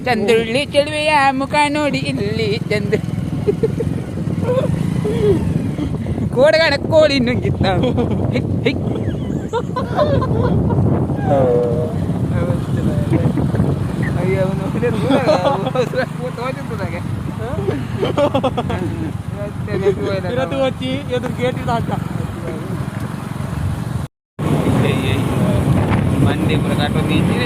ಚಂದುಳ್ಳಿ ಚೆಲುವೆಯ ಮುಖ ನೋಡಿ ಇಲ್ಲಿ ಚಂದ್ರ ಕೋಡಗಣ ಕೋಳಿ ನುಗ್ಗಿತ್ತ వచ్చి ఎదురు గేట్ దాకా మంది ప్రకారం తీసి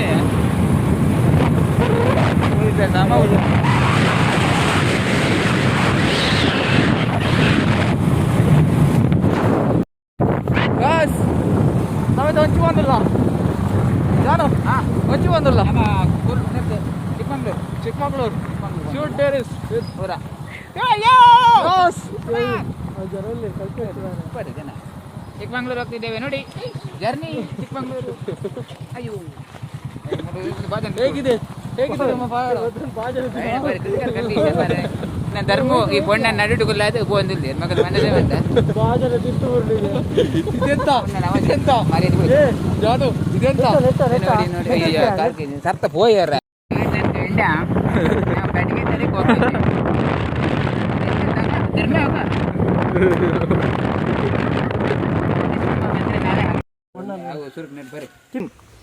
వచ్చి వందల జాను వచ్చి వందల ಚಿಕ್ಕಮಗಳೂರು ಶೂಟ್ ಟೆರಿಸ್ ಚಿಕ್ಕಮಂಗ್ಳೂರು ಹೋಗ್ತಿದ್ದೇವೆ ನೋಡಿ ಜರ್ನಿ ಚಿಕ್ಕಮಂಗ್ಳೂರು. ಅಯ್ಯೋ ಹೇಗಿದೆ ಧರ್ಮ ಈ ಬಣ್ಣ ನಡುಗುಲ್ಲ ಅದು ಬಂದಿಲ್ಲ ಮಗದ ಮನೆ ಅಂತ ಸರ್ತ ಪೋಯರ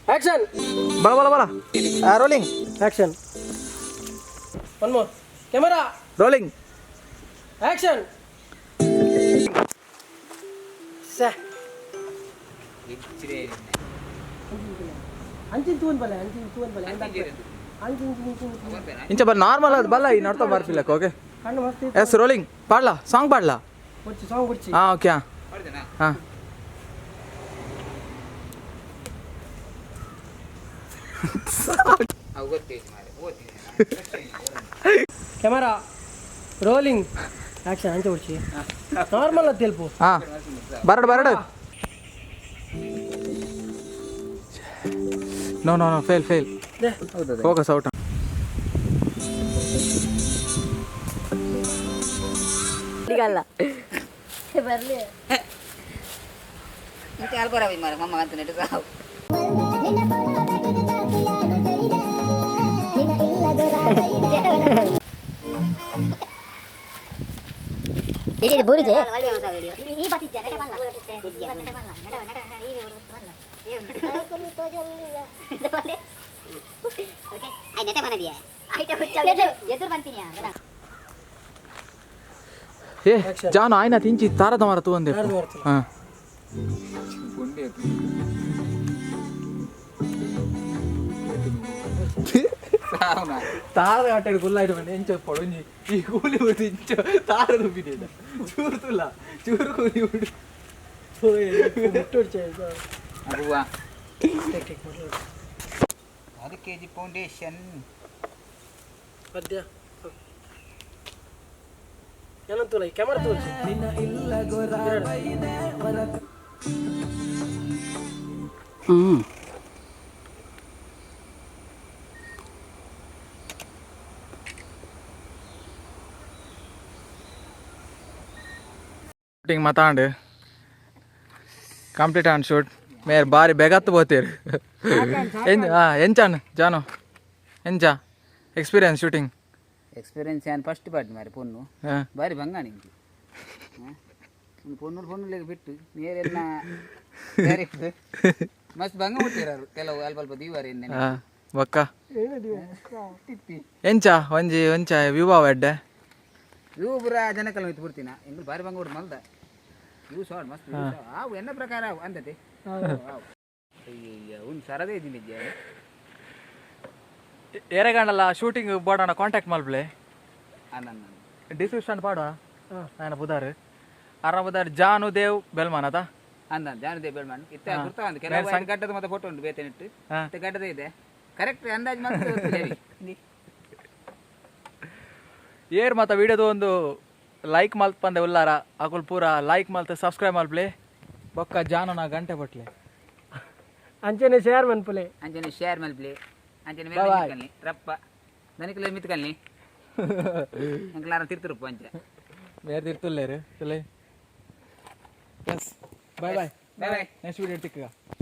ಆಕ್ಷನ್ ಬಲ ಬಲ ಬಲ rolling action one more camera rolling action ಅಂಚಿನ ತೂನ್ ಬಲ ಇಂಚ ಬರ್ ನಾರ್ಮಲ್ ಅದು ಬಲ್ಲ ಈ ನೋಡ್ತಾ ಬರ್ತಿಲ್ಲಕ್ಕ ಓಕೆ ಕಣ್ಣು ಮಸ್ತ್ ಎಸ್ ರೋಲಿಂಗ್ ಪಾಡ್ಲಾ ಸಾಂಗ್ ಪಾಡ್ಲಾ ಸಾಂಗ್ ಬಿಡ್ಸಿ ಹಾಂ ಓಕೆ ಹಾಂ ಕ್ಯಾಮರಾ ರೋಲಿಂಗ್ ಆಕ್ಷನ್ ಅಂಚೆ ಬಿಡ್ಸಿ ನಾರ್ಮಲ್ ಅದು ತೆಲ್ಪು ಹಾಂ ಬರಡು ಬರಡು no no no fail fail focus out ಬರ್ಲಿ ಆಲ್ಬರಾವಿ ಮಾರ ಮಮ್ಮ ಅಂತ ನೆಟ್ಟು ಸಾವು ಇದು ಬೋರಿದೆ ಈ ಬಾತಿದ್ದೆ ನಡೆ ಬಲ್ಲ ఏ జాను ఆయన తించి తారద మర తూంది ತಾರದ ಕಟ್ಟೆಡು ಕುಲ್ಲಾಯ್ತು ಬಂದು ಎಂಚ ಪೊಡಂಜಿ ಈ ಕೂಲಿ ಬಿಟ್ಟು ಇಂಚ ತಾರದ ಬಿಟ್ಟಿದ್ದ ಚೂರು ತುಲ್ಲ ಚೂರು ಕೂಲಿ ಬಿಡು ಅದು ಕೆಜಿ ಫೌಂಡೇಶನ್ ಪದ್ಯ ಏನಂತ ತೋಲ ಕ್ಯಾಮರಾ ತೋರಿಸಿ ನಿನ್ನ ಇಲ್ಲ ಗೊರಾಯಿನೆ ವರಕ ಶೂಟಿಂಗ್ ಮಾತಾಂಡು ಕಂಪ್ಲೀಟ್ ಆನ್ ಶೂಟ್ ಮೇರೆ ಬಾರಿ ಬೆಗತ್ತು పోతేరు ఎంచాను జాను ఎంచా ఎక్స్పీరియన్స్ షూటింగ్ ఎక్స్పీరియన్స్ అని ఫస్ట్ పార్ట్ మరి పొన్ను బారి బంగాని పొన్నులు పెట్టు నేరెన్న డైరెక్ట్ మస్తు బంగ కొట్టిరారు ಕೆಲವು ಅಲ್ಪ ದೀವಾರ ಒಕ್ಕ ಎಂಚಾ ಒಂಜಿ ಒಂಚ ವಿವಾ ಎಡ್ಡೆ ಇವು ಬುರ ಜನಕಲ್ ಇತ್ತು ಬಿಡ್ತೀನ ಎಂಗ್ ಬಾರಿ ಬಂಗ ಕೊಡು ಮಲ್ದ ಇವು ಶಾರ್ಟ್ ಮಸ್ತ್ ಅವು ಎನ್ನ ಪ್ರಕಾರ ಅಂದತೆ ಅಯ್ಯ ಒಂದು ಸರದೇ ಇದ್ದೀನಿ ಏರೆಗಂಡಲ್ಲ ಶೂಟಿಂಗ್ ಬೋರ್ಡನ್ನ ಕಾಂಟ್ಯಾಕ್ಟ್ ಮಲ್ಬ್ಲೆ ಅನ್ನ ಡಿಸ್ಕ್ರಿಪ್ಷನ್ ಪಾಡುವ ನಾನು ಬುಧಾರು ಆರಾಮ ಬುಧಾರು ಜಾನು ದೇವ್ ಬೆಲ್ಮಾನ್ ಅದ ಅಂದ ಜಾನು ದೇವ್ ಬೆಲ್ಮಾನ್ ಇತ್ತ ಗುರ್ತ ಒಂದು ಕೆಲವು ಗಡ್ಡದ ಮತ್ತೆ ಫೋಟೋ ಉಂಟು ಬೇತೇನಿಟ್ಟು ಮತ್ತೆ ಗಡ್ಡದ ಇದೆ ಕರೆಕ್ಟ್ ಅಂದಾಜು ಮತ್ತೆ ಏರ್ ಮತ್ತ ವಿಡಿಯೋದು ಒಂದು ಲೈಕ್ ಮಲ್ತ್ ಪಂದೆ ಉಲ್ಲಾರ ಅಕುಲ್ ಪೂರ ಲೈಕ್ ಮಲ್ತ್ ಸಬ್ಸ್ಕ್ರೈಬ್ ಮಲ್ಪ್ಲೆ ಬೊಕ್ಕ ಜಾನನ ಗಂಟೆ ಬಟ್ಲೆ ಅಂಚನೆ ಶೇರ್ ಮನ್ಪುಲೆ ಅಂಚನೆ ಶೇರ್ ಮಲ್ಪ್ಲೆ ಅಂಚನೆ ಮೇಲೆ ರಪ್ಪ ದನಿಕಲ ಮಿತ್ಕಲ್ನಿ ಎಂಕ್ಲಾರ ತಿರ್ತಿರುಪ್ಪು ಅಂಚೆ ಬೇರೆ ತಿರ್ತುಲ್ಲೇರು ತುಲೆ ಎಸ್ ಬಾಯ್ ಬಾಯ್ ಬಾಯ್ ನೆಕ್ಸ್ಟ್ ವಿಡಿಯೋ ಟಿಕ್ಕ